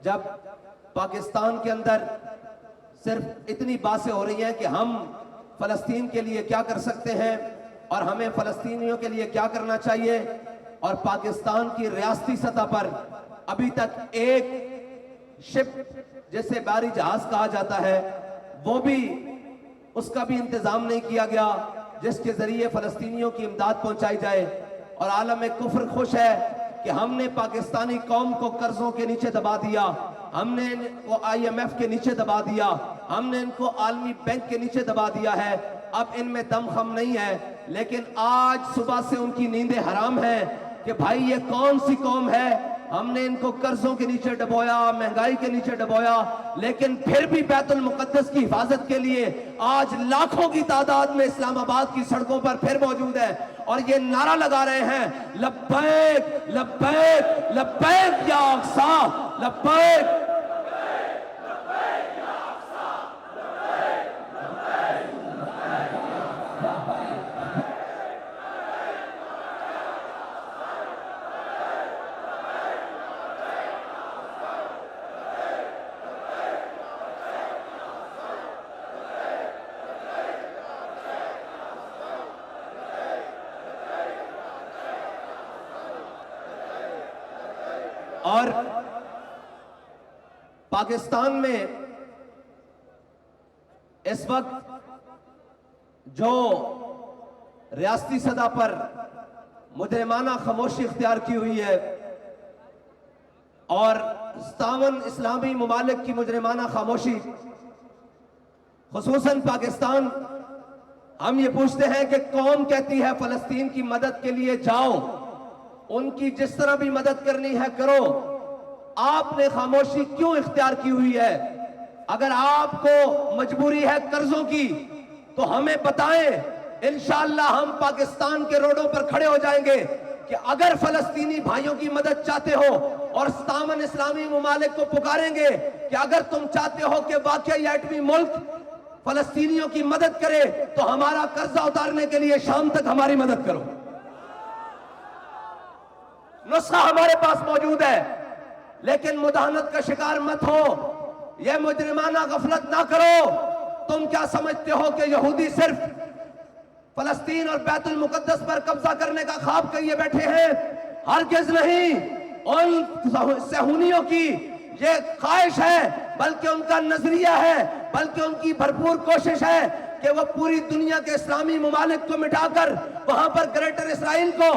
जब पाकिस्तान के अंदर सिर्फ इतनी बातें हो रही हैं कि हम फलस्तीन के लिए क्या कर सकते हैं और हमें फलस्तीनियों के लिए क्या करना चाहिए, और पाकिस्तान की रियासती सतह पर अभी तक एक शिप जिसे बारी जहाज कहा जाता है वो भी, उसका भी इंतजाम नहीं किया गया जिसके जरिए फलस्तीनियों की इमदाद पहुंचाई जाए। और आलम कुफ्र खुश है कि हमने पाकिस्तानी कौम को कर्जों के नीचे दबा दिया, हमने इनको IMF के नीचे दबा दिया, हमने इनको आलमी बैंक के नीचे दबा दिया है। अब इनमें दमखम नहीं है, लेकिन आज सुबह से उनकी नींदें हराम हैं कि भाई ये कौन सी कौम है। हमने इनको कर्जों के नीचे डबोया, महंगाई के नीचे डबोया, लेकिन फिर भी बैतुल मुकद्दस की हिफाजत के लिए आज लाखों की तादाद में इस्लामाबाद की सड़कों पर फिर मौजूद है और ये नारा लगा रहे हैं, लब्बैक लब्बैक लब्बैक या अक्सा, लब्बैक। और पाकिस्तान में इस वक्त जो रियासती सतह पर मुजरिमाना खामोशी इख्तियार की हुई है और 57 इस्लामी ममालिक की मुजरिमाना खामोशी, खुसूसन पाकिस्तान, हम ये पूछते हैं कि कौन कहती है फलस्तीन की मदद के लिए जाओ, उनकी जिस तरह भी मदद करनी है करो, आपने खामोशी क्यों इख्तियार की हुई है? अगर आपको मजबूरी है कर्जों की तो हमें बताएं, इंशाअल्लाह हम पाकिस्तान के रोडों पर खड़े हो जाएंगे कि अगर फलस्तीनी भाइयों की मदद चाहते हो, और 57 इस्लामी ममालिक को पुकारेंगे कि अगर तुम चाहते हो कि वाकई एटमी मुल्क फलस्तीनियों की मदद करे तो हमारा कर्जा उतारने के लिए शाम तक हमारी मदद करो। नुस्खा हमारे पास मौजूद है, लेकिन मुदाहनत का शिकार मत हो, यह मुजरिमाना गफलत ना करो। तुम क्या समझते हो कि यहूदी सिर्फ फलस्तीन और बैतुल मुकद्दस पर कब्जा करने का ख्वाब किए बैठे हैं? हरगिज़ नहीं। उन सहूनियों की ये ख्वाहिश है, बल्कि उनका नजरिया है, बल्कि उनकी भरपूर कोशिश है कि वह पूरी दुनिया के इस्लामी ममालिक को मिटाकर वहां पर ग्रेटर इसराइल को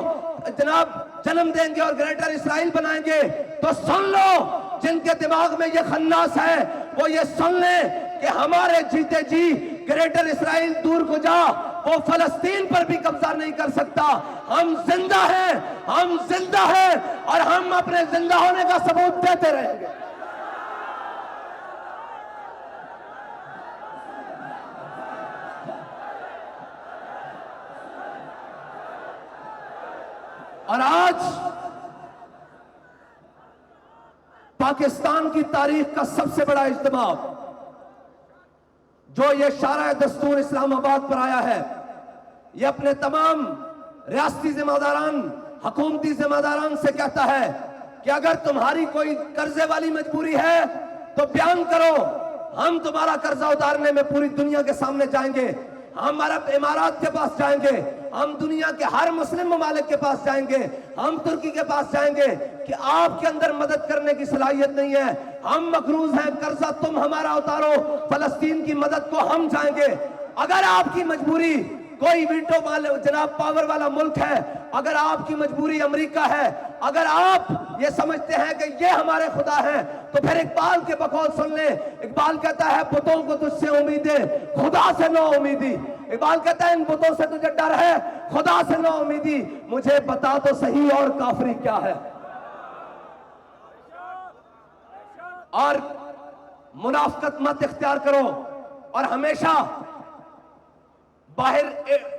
जनाब जन्म देंगे और ग्रेटर इसराइल बनाएंगे। तो सुन लो, जिनके दिमाग में ये खन्नास है वो ये सुन ले कि हमारे जीते जी ग्रेटर इसराइल दूर को जा, वो फलस्तीन पर भी कब्जा नहीं कर सकता। हम जिंदा हैं, हम जिंदा हैं और हम अपने जिंदा होने का सबूत देते रहेंगे। और आज पाकिस्तान की तारीख का सबसे बड़ा इज्तिमा जो ये शारा दस्तूर इस्लामाबाद पर आया है, ये अपने तमाम रियासती जिम्मेदारान, हुकूमती जिम्मेदारान से कहता है कि अगर तुम्हारी कोई कर्जे वाली मजबूरी है तो बयान करो, हम तुम्हारा कर्जा उतारने में पूरी दुनिया के सामने जाएंगे। हम अरब इमारात के पास जाएंगे, हम दुनिया के हर मुस्लिम ममालिक के पास जाएंगे, हम तुर्की के पास जाएंगे कि आपके अंदर मदद करने की सलाहियत नहीं है, हम मकरूज हैं, कर्जा तुम हमारा उतारो, फलस्तीन की मदद को हम जाएंगे। अगर आपकी मजबूरी कोई वीटो वाले जनाब पावर वाला मुल्क है, अगर आपकी मजबूरी अमेरिका है, अगर आप ये समझते हैं कि ये हमारे खुदा हैं, तो फिर इकबाल के बकौल सुन ले। इकबाल कहता है बुतों को तुझसे उम्मीदें, खुदा से नो उम्मीदी। इकबाल कहता है इन बुतों से तुझे डर है, खुदा से नो उम्मीदी। मुझे बता तो सही और काफरी क्या है। और मुनाफकत मत इख्तियार करो और हमेशा बाहर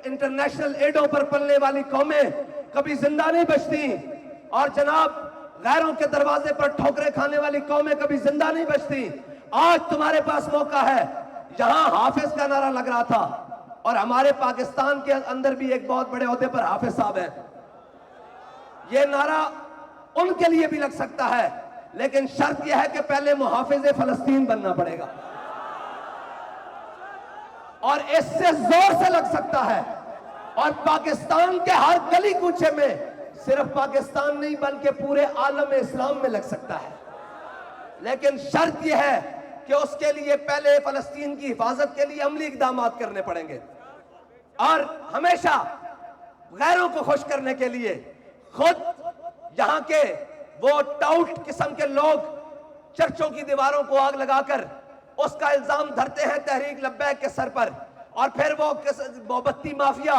इंटरनेशनल एडों पर पलने वाली कौमें कभी जिंदा नहीं बचती, और जनाब गैरों के दरवाजे पर ठोकरें खाने वाली कौमें कभी जिंदा नहीं बचती। आज तुम्हारे पास मौका है। यहां हाफिज का नारा लग रहा था और हमारे पाकिस्तान के अंदर भी एक बहुत बड़े ओहदे पर हाफिज साहब हैं। यह नारा उनके लिए भी लग सकता है लेकिन शर्त यह है कि पहले मुहाफिज फलस्तीन बनना पड़ेगा, और इससे जोर से लग सकता है। और पाकिस्तान के हर गली कूचे में, सिर्फ पाकिस्तान नहीं बल्कि पूरे आलम इस्लाम में लग सकता है। लेकिन शर्त यह है कि उसके लिए पहले फलस्तीन की हिफाजत के लिए अमली इकदाम करने पड़ेंगे, और हमेशा गैरों को खुश करने के लिए खुद यहां के वो टाउट किस्म के लोग चर्चों की दीवारों को आग लगाकर उसका इल्जाम धरते हैं तहरीक लब्बैक के सर पर, और फिर वो मोमबत्ती माफिया।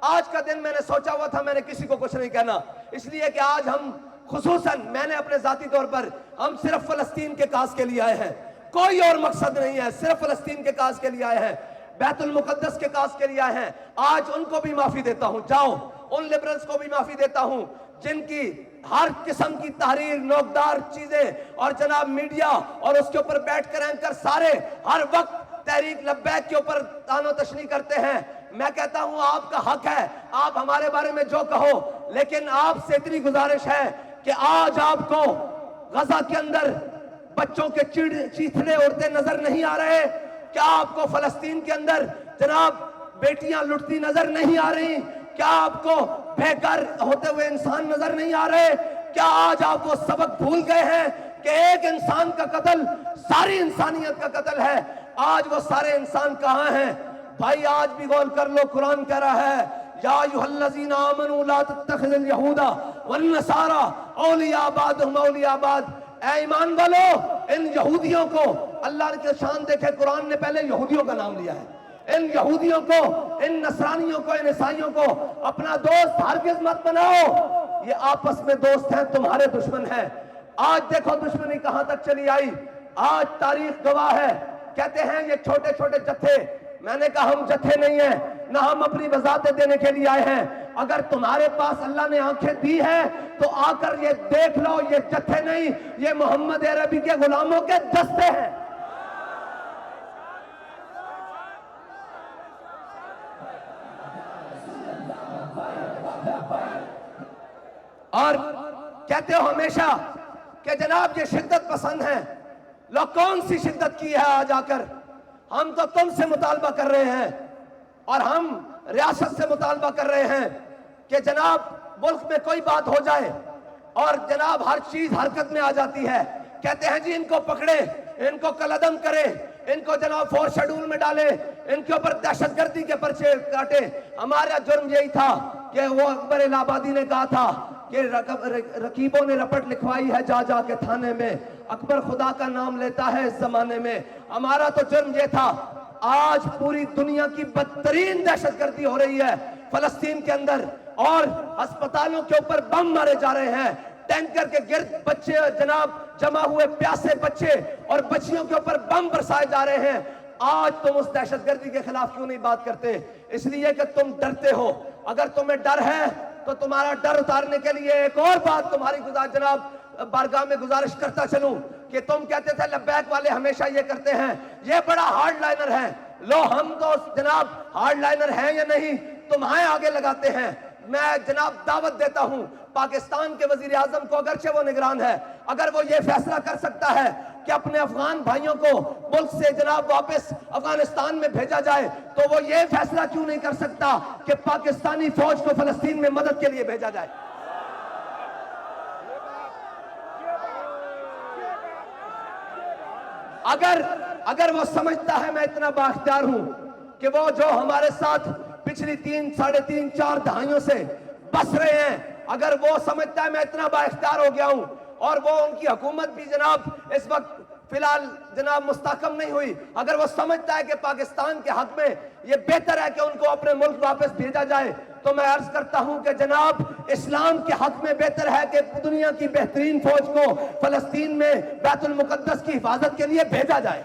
आज का दिन मैंने सोचा हुआ था मैंने किसी को कुछ नहीं कहना, इसलिए कि आज हम खुसूसन, मैंने अपने जाती तौर पर, हम सिर्फ फलस्तीन के काज के लिए आए हैं, कोई और मकसद नहीं है, सिर्फ फलस्तीन के काज के लिए आए हैं, बैतुल मुकद्दस के काज के लिए आए हैं। आज उनको भी माफी देता हूं, जाओ उन लिबरल्स को भी माफी देता हूं जिनकी हर किस्म की तहरीर, नोकदार चीजें, और जनाब मीडिया और उसके ऊपर बैठकर एंकर सारे हर वक्त तहरीक लब्बैक के ऊपर तानो तशनी करते हैं। मैं कहता हूं आपका हक है, आप हमारे बारे में जो कहो, लेकिन आपसे इतनी गुजारिश है कि आज आपको गजा के अंदर बच्चों के चीथड़े उड़ते नजर नहीं आ रहे? क्या आपको फलस्तीन के अंदर जनाब बेटियां लुटती नजर नहीं आ रही? क्या आपको बेघर होते हुए इंसान नजर नहीं आ रहे? क्या आज आप वो सबक भूल गए हैं कि एक इंसान का कत्ल सारी इंसानियत का कत्ल है? आज वो सारे इंसान कहां हैं भाई? आज भी गौर कर लो, कुरान कह रहा है या अय्युहल्लज़ीना आमनू ला तत्तखिज़ुल यहूदा वन नसारा औलिया बादहुम औलिया बाद। ऐ ईमान वालो, इन यहूदियों को, अल्लाह के शान देखे, कुरान ने पहले यहूदियों का नाम लिया है, इन यहूदियों को, इन नसरानियों को, इन ईसाइयों को अपना दोस्त हरगिज़ मत बनाओ। ये आपस में दोस्त हैं, तुम्हारे दुश्मन हैं। आज देखो दुश्मनी कहां तक चली आई। आज तारीख गवाह है, कहते हैं ये छोटे छोटे जत्थे। मैंने कहा हम जत्थे नहीं है, ना हम अपनी वजाहतें देने के लिए आए हैं। अगर तुम्हारे पास अल्लाह ने आंखें दी है तो आकर ये देख लो, ये जत्थे नहीं, ये मोहम्मद अरबी के गुलामों के दस्ते हैं। और कहते हो हमेशा कि जनाब ये शिद्दत पसंद है। लो कौन सी शिद्दत की है आज आकर? हम तो तुमसे मुतालबा कर रहे हैं, और हम रियासत से मुतालबा कर रहे हैं कि जनाब मुल्क में कोई बात हो जाए और जनाब हर चीज हरकत में आ जाती है। कहते हैं जी इनको पकड़े, इनको कलअदम करे, इनको जनाब फोर्स शेड्यूल में डाले, इनके ऊपर दहशतगर्दी के पर्चे काटे। हमारा जुर्म यही था कि वो अकबर इलाहाबादी ने कहा था कि रकीबों ने रपट लिखवाई है जा जा के थाने में, अकबर खुदा का नाम लेता है इस जमाने में। हमारा तो जुर्म ये था। आज पूरी दुनिया की बदतरीन दहशतगर्दी हो रही है फलस्तीन के अंदर, और अस्पतालों के ऊपर बम मारे जा रहे हैं, टैंकर के गिर्द बच्चे जनाब जमा हुए प्यासे बच्चे और बच्चियों के ऊपर बम बरसाए जा रहे हैं। आज तुम उस दहशतगर्दी के खिलाफ क्यों नहीं बात करते? इसलिए कि तुम डरते हो। अगर तुम्हें डर है तो तुम्हारा डर उतारने के लिए एक और बात तुम्हारी जनाब बारगाह में गुजारिश करता चलूं कि तुम कहते थे लब्बैक वाले हमेशा ये करते हैं, ये बड़ा हार्ड लाइनर है। लो हम तो जनाब हार्ड लाइनर हैं या नहीं तुम्हारे आगे लगाते हैं। मैं जनाब दावत देता हूं पाकिस्तान के वजीर आजम को, अगरचे वो निगरान है, अगर वो ये फैसला कर सकता है कि अपने अफगान भाइयों को मुल्क से जनाब वापस अफगानिस्तान में भेजा जाए, तो वो ये फैसला क्यों नहीं कर सकता कि पाकिस्तानी फौज को फलस्तीन में मदद के लिए भेजा जाए? अगर वो समझता है मैं इतना बाख्तियार हूं कि वो जो हमारे साथ पिछली 3, साढ़े 3, 4 दहाइयों से बस रहे हैं, अगर वो समझता है मैं इतना बाख्तियार हो गया हूं, और वो उनकी हुकूमत भी जनाब इस वक्त फिलहाल जनाब मुस्तहकम नहीं हुई, अगर वो समझता है कि पाकिस्तान के हक में ये बेहतर है कि उनको अपने मुल्क वापस भेजा जाए, तो मैं अर्ज करता हूं कि जनाब इस्लाम के हक में बेहतर है कि दुनिया की बेहतरीन फौज को फलस्तीन में बैतुल मुकद्दस की हिफाजत के लिए भेजा जाए।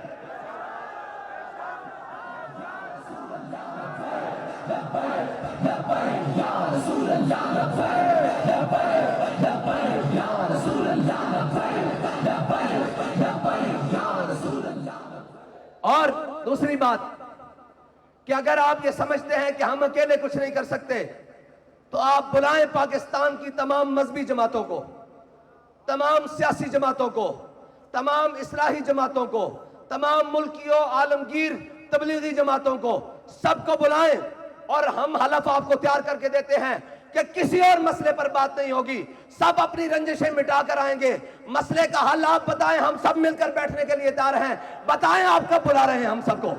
और दूसरी बात कि अगर आप ये समझते हैं कि हम अकेले कुछ नहीं कर सकते, तो आप बुलाएं पाकिस्तान की तमाम मजहबी जमातों को, तमाम सियासी जमातों को, तमाम इस्लाही जमातों को, तमाम मुल्कियों आलमगीर तबलीगी जमातों को, सबको बुलाएं और हम हलफ आपको तैयार करके देते हैं कि किसी और मसले पर बात नहीं होगी, सब अपनी रंजिशें मिटा कर आएंगे। मसले का हल आप बताएं, हम सब मिलकर बैठने के लिए तैयार हैं। बताएं आप कब बुला रहे हैं हम सबको।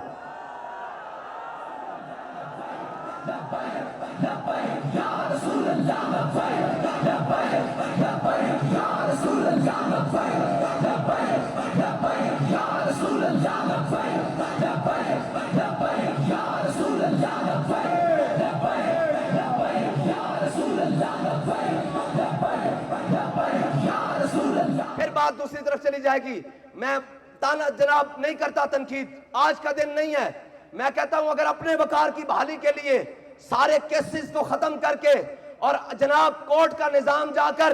फिर बात दूसरी तरफ चली जाएगी। मैं ताना जनाब नहीं करता तनकीद, आज का दिन नहीं है। मैं कहता हूं अगर अपने वकार की बहाली के लिए सारे केसेस को खत्म करके और जनाब कोर्ट का निजाम जाकर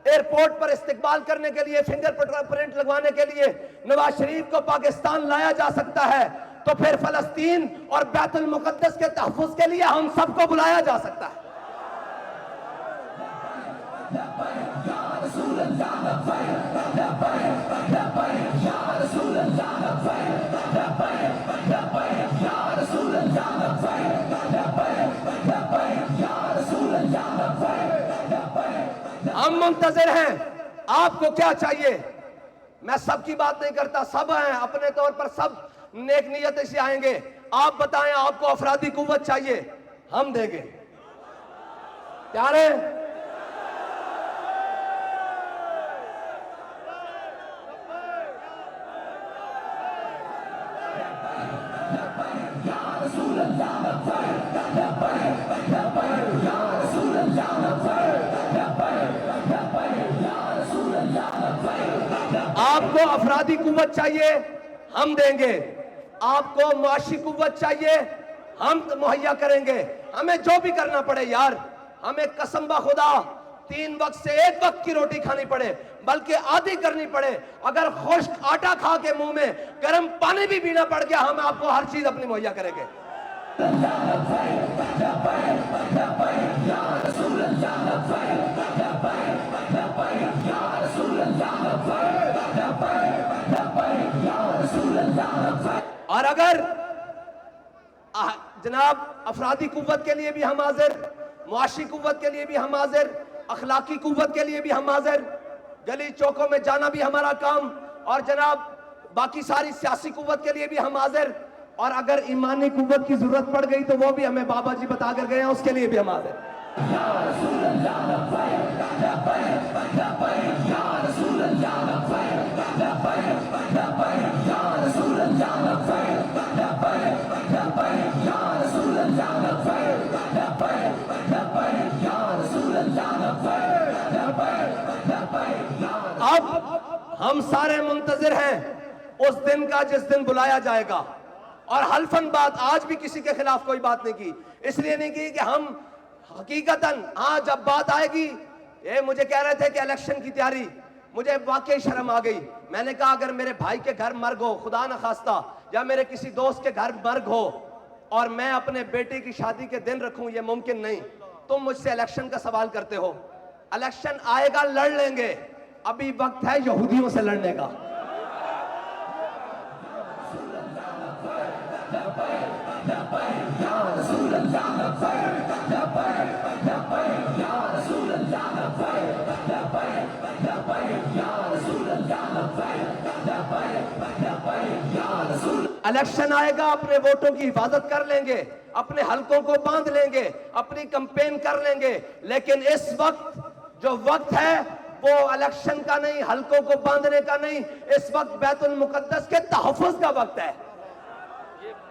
एयरपोर्ट पर इस्तेकबाल करने के लिए, फिंगरप्रिंट लगवाने के लिए नवाज शरीफ को पाकिस्तान लाया जा सकता है, तो फिर फलस्तीन और बैतुल मुकद्दस के तहफ्फुज के लिए हम सबको बुलाया जा सकता है। हम मुंतजिर हैं, आपको क्या चाहिए? मैं सबकी बात नहीं करता, सब हैं अपने तौर पर, सब नेक नियत से आएंगे। आप बताएं आपको अफरादी कुव्वत चाहिए, हम देंगे। तैयार हैं? आपको अफरादी कुव्वत चाहिए, हम देंगे। आपको मुआशी कुव्वत चाहिए, हम मुहैया करेंगे। हमें जो भी करना पड़े यार, हमें कसम बा खुदा 3 वक्त से 1 वक्त की रोटी खानी पड़े, बल्कि आधी करनी पड़े, अगर खुश्क आटा खा के मुंह में गर्म पानी भी पीना पड़ गया, हम आपको हर चीज अपनी मुहैया करेंगे। और अगर जनाब अफरादी कुव्वत के लिए भी हम हाजिर, मुआशी कुव्वत के लिए भी हम हाजिर, अखलाकी कुव्वत के लिए भी हम हाजिर, गली चौकों में जाना भी हमारा काम, और जनाब बाकी सारी सियासी कुव्वत के लिए भी हम हाजिर, और अगर ईमानी कुव्वत की जरूरत पड़ गई तो वो भी हमें बाबा जी बता कर गए हैं, उसके लिए भी हम हाजिर। अब हम सारे मुंतजिर हैं उस दिन का जिस दिन बुलाया जाएगा, और हल्फन बात आज भी किसी के खिलाफ कोई बात नहीं की, इसलिए नहीं की कि हम हकीकतन, हाँ जब बात आएगी, ये मुझे कह रहे थे कि इलेक्शन की तैयारी, मुझे वाकई शर्म आ गई। मैंने कहा अगर मेरे भाई के घर मर्ग हो, खुदा न खास्ता, या मेरे किसी दोस्त के घर मर्ग हो, और मैं अपने बेटे की शादी के दिन रखूं, ये मुमकिन नहीं। तुम मुझसे इलेक्शन का सवाल करते हो, इलेक्शन आएगा, लड़ लेंगे, अभी वक्त है यहूदियों से लड़ने का। इलेक्शन आएगा, अपने वोटों की हिफाजत कर लेंगे, अपने हलकों को बांध लेंगे, अपनी कैंपेन कर लेंगे, लेकिन इस वक्त जो वक्त है वो इलेक्शन का नहीं, हलकों को बांधने का नहीं, इस वक्त बैतुल मुकद्दस के तहफ्फुज का वक्त है,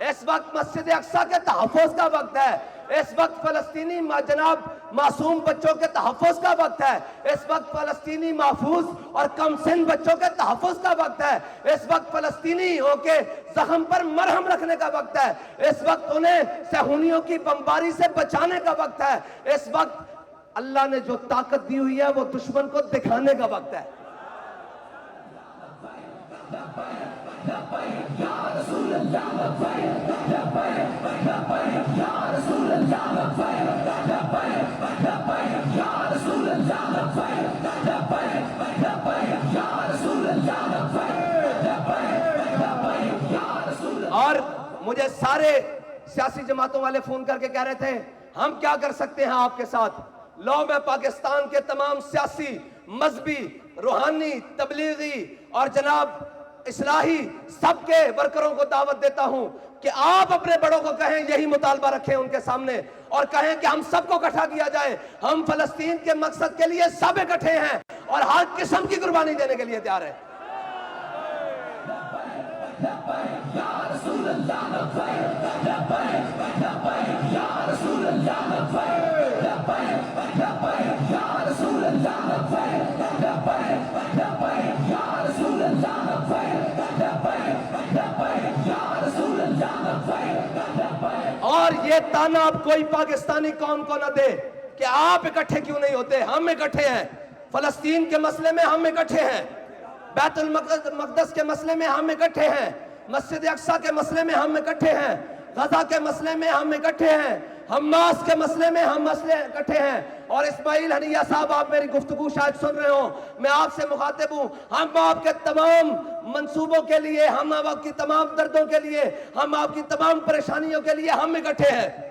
इस वक्त मस्जिद अक्सा के तहफ्फुज का वक्त है, इस वक्त फलस्तीनी जनाब मासूम बच्चों के तहफ्फुज का वक्त है, इस वक्त फलस्तीनी महफूज और कमसिन बच्चों के तहफ्फुज का वक्त है, इस वक्त फलस्तीनियों के जख्म पर मरहम रखने का वक्त है, इस वक्त उन्हें सहूनियों की बमबारी से बचाने का वक्त है, इस वक्त अल्लाह ने जो ताकत दी हुई है वो दुश्मन को दिखाने का वक्त है। मुझे सारे सियासी जमातों वाले फोन करके कह रहे थे हम क्या कर सकते हैं आपके साथ। लो मैं पाकिस्तान के तमाम सियासी, मजहबी, रूहानी, तबलीगी और जनाब इस्लाही सबके वर्करों को दावत देता हूं कि आप अपने बड़ों को कहें, यही मुतालबा रखें उनके सामने और कहें कि हम सबको इकट्ठा किया जाए। हम फलस्तीन के मकसद के लिए सब इकट्ठे हैं और हर किस्म की कुर्बानी देने के लिए तैयार हैं। और ये ताना अब कोई पाकिस्तानी कौम को न दे कि आप इकट्ठे क्यों नहीं होते। हम इकट्ठे हैं, फलस्तीन के मसले में हम इकट्ठे हैं, बैतुल मक़दस के मसले में हम इकट्ठे हैं, मस्जिद अक्सा के मसले में हम इकट्ठे हैं, गजा के मसले में हम इकट्ठे हैं, हमास के मसले में हम मसले इकट्ठे हैं। और इस्माइल हनिया साहब, आप मेरी गुफ्तगू शायद सुन रहे हो, मैं आपसे मुखातिब हूं। हम आपके तमाम मंसूबों के लिए, हम आपकी तमाम दर्दों के लिए, हम आपकी तमाम परेशानियों के लिए हम इकट्ठे हैं।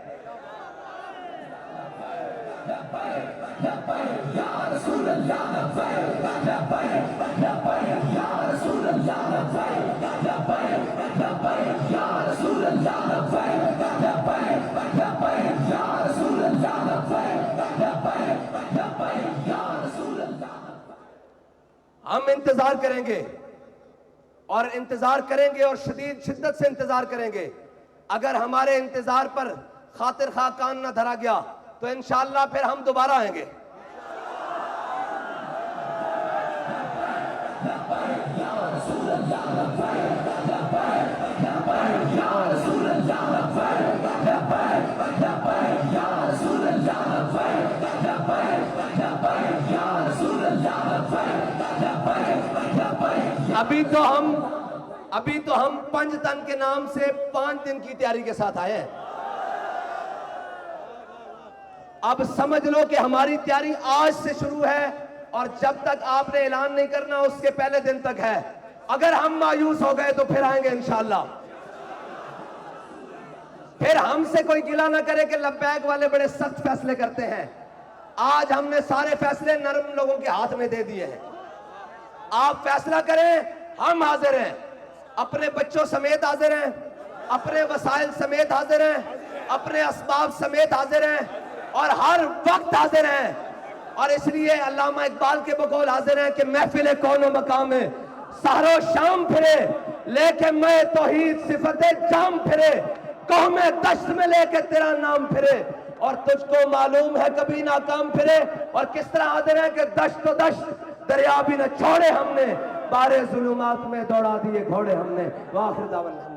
हम इंतजार करेंगे और इंतजार करेंगे और शदीद शिद्दत से इंतजार करेंगे। अगर हमारे इंतजार पर खातिर खा कान न धरा गया तो इंशाअल्लाह फिर हम दोबारा आएंगे। अभी तो हम पंजतन के नाम से 5 दिन की तैयारी के साथ आए हैं। अब समझ लो कि हमारी तैयारी आज से शुरू है और जब तक आपने ऐलान नहीं करना उसके पहले दिन तक है। अगर हम मायूस हो गए तो फिर आएंगे इंशाअल्लाह। फिर हमसे कोई गिला ना करे कि लब्बैक वाले बड़े सख्त फैसले करते हैं। आज हमने सारे फैसले नरम लोगों के हाथ में दे दिए हैं। आप फैसला करें, हम हाजिर हैं, अपने बच्चों समेत हाजिर हैं, अपने वसाइल समेत हाजिर हैं, अपने असबाब समेत हाजिर हैं और हर वक्त हाजिर हैं। और इसलिए अल्लामा इकबाल के बकौल हाजिर हैं कि महफिल कौनो मकाम में सहरो शाम फिरे लेके मैं तौहीद सिफते जाम फिरे, कौमे दश्त में लेके तेरा नाम फिरे और तुझको मालूम है कभी नाकाम फिरे। और किस तरह हाजिर है कि दश्त तो दश्त दरिया भी न छोड़े हमने, बारे जुलुमात में दौड़ा दिए घोड़े हमने। वाखिर दावत।